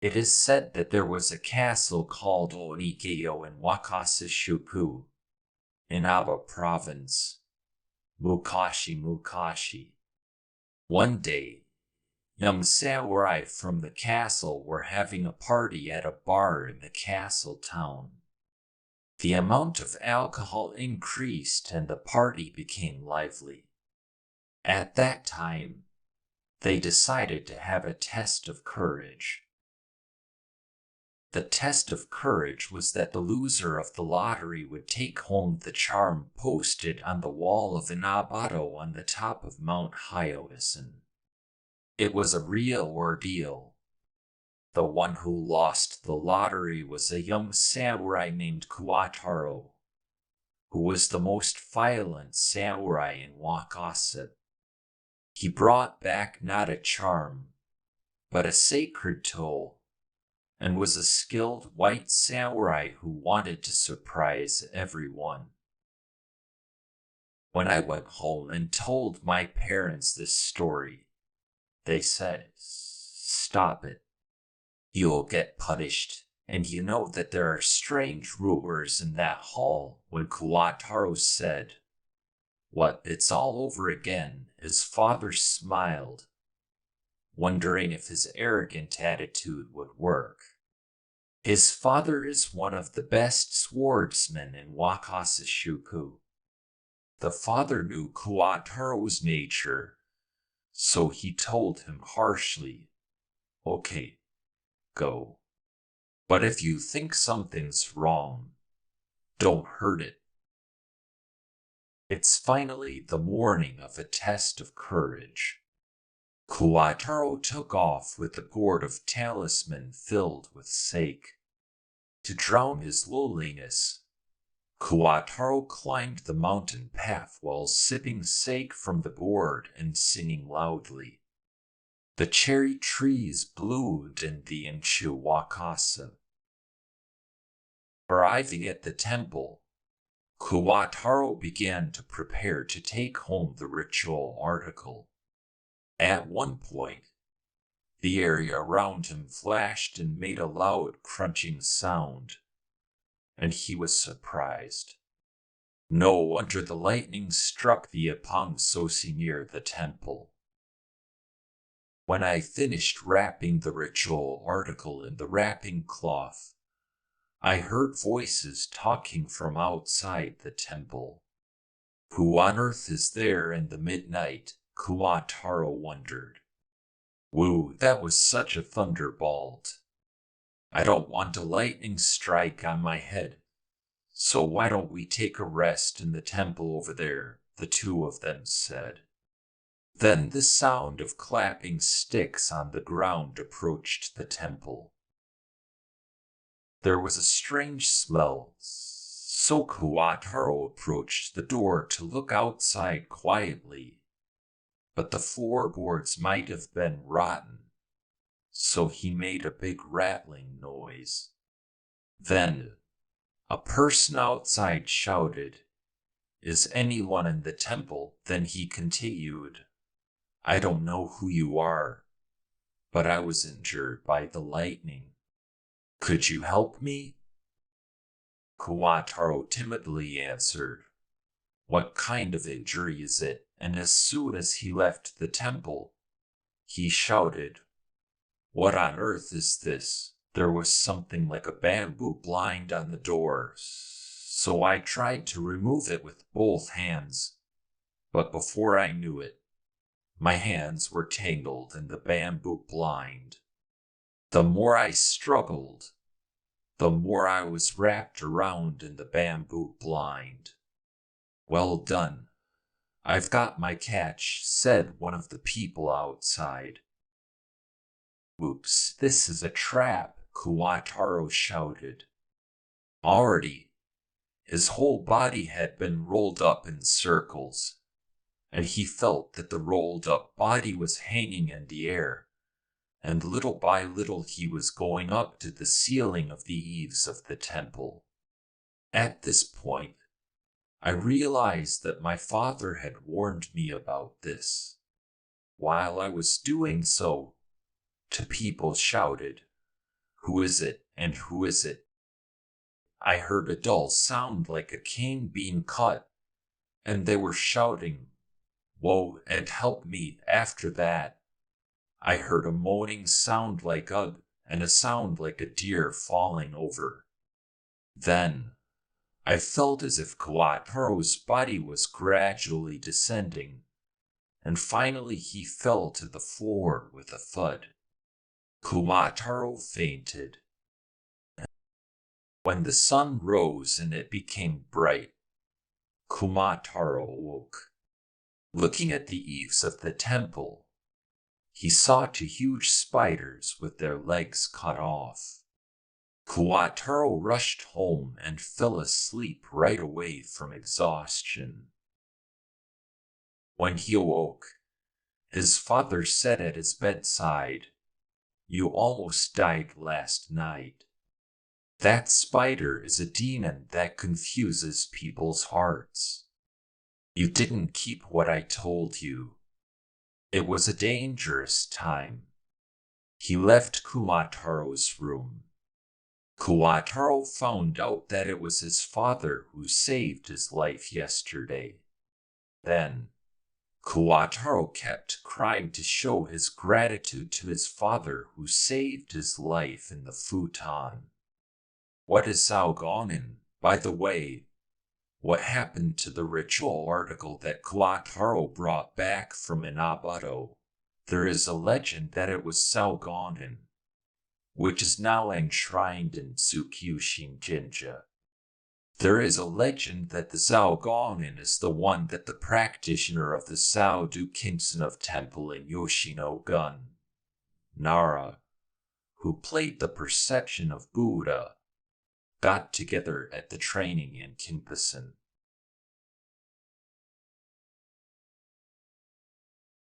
It is said that there was a castle called Onigeyo in Wakasishuku, in Aba province, Mukashi. One day, young samurai from the castle were having a party at a bar in the castle town. The amount of alcohol increased and the party became lively. At that time, they decided to have a test of courage. The test of courage was that the loser of the lottery would take home the charm posted on the wall of Inabado on the top of Mount Hyoisen. It was a real ordeal. The one who lost the lottery was a young samurai named Kuwataro, who was the most violent samurai in Wakase. He brought back not a charm, but a sacred toe, and was a skilled white samurai who wanted to surprise everyone. When I went home and told my parents this story, they said, "Stop it. You'll get punished, and you know that there are strange rumors in that hall." When Kuwataro said, "What, it's all over again," his father smiled, wondering if his arrogant attitude would work. His father is one of the best swordsmen in Wakasishuku. The father knew Kuwataro's nature, so he told him harshly, "Okay, go. But if you think something's wrong, don't hurt it." It's finally the morning of a test of courage. Kuwataro took off with a gourd of talisman filled with sake. To drown his loneliness, Kuwataro climbed the mountain path while sipping sake from the gourd and singing loudly. The cherry trees bloomed in the Inshu Wakase. Arriving at the temple, Kuwataro began to prepare to take home the ritual article. At one point, the area around him flashed and made a loud crunching sound, and he was surprised. No wonder the lightning struck the Apang Sosi near the temple. When I finished wrapping the ritual article in the wrapping cloth, I heard voices talking from outside the temple. Who on earth is there in the midnight? Kuwataro wondered. Woo, that was such a thunderbolt. I don't want a lightning strike on my head, so why don't we take a rest in the temple over there? The two of them said. Then the sound of clapping sticks on the ground approached the temple. There was a strange smell, so Kuwataro approached the door to look outside quietly. But the floorboards might have been rotten, so he made a big rattling noise. Then, a person outside shouted, "Is anyone in the temple?" Then he continued, "I don't know who you are, but I was injured by the lightning. Could you help me?" Kuwataro timidly answered, "What kind of injury is it?" And as soon as he left the temple, he shouted, "What on earth is this?" There was something like a bamboo blind on the door, so I tried to remove it with both hands, but before I knew it, my hands were tangled in the bamboo blind. The more I struggled, the more I was wrapped around in the bamboo blind. "Well done. I've got my catch," said one of the people outside. "Oops, this is a trap," Kuwataro shouted. Already, his whole body had been rolled up in circles, and he felt that the rolled up body was hanging in the air, and little by little he was going up to the ceiling of the eaves of the temple. At this point, I realized that my father had warned me about this. While I was doing so, two people shouted, Who is it, and who is it? I heard a dull sound like a cane being cut, and they were shouting, "Woe and help me!" After that, I heard a moaning sound like "ugh," and a sound like a deer falling over. Then, I felt as if Kawataro's body was gradually descending, and finally he fell to the floor with a thud. Kumataro fainted. When the sun rose and it became bright, Kumataro awoke. Looking at the eaves of the temple, he saw two huge spiders with their legs cut off. Kuataro rushed home and fell asleep right away from exhaustion. When he awoke, his father said at his bedside, "You almost died last night. That spider is a demon that confuses people's hearts. You didn't keep what I told you. It was a dangerous time." He left Kumataro's room. Kuataro found out that it was his father who saved his life yesterday. Then, Kuataro kept crying to show his gratitude to his father who saved his life in the futon. What is Saugonin, by the way? What happened to the ritual article that Kuataro brought back from Inabato? There is a legend that it was Saugonin, which is now enshrined in Tsukyushin Jinja. There is a legend that the Saugonin is the one that the practitioner of the Sao-do Kingston of Temple in Yoshino-gun, Nara, who played the perception of Buddha, got together at the training in Kinpasan.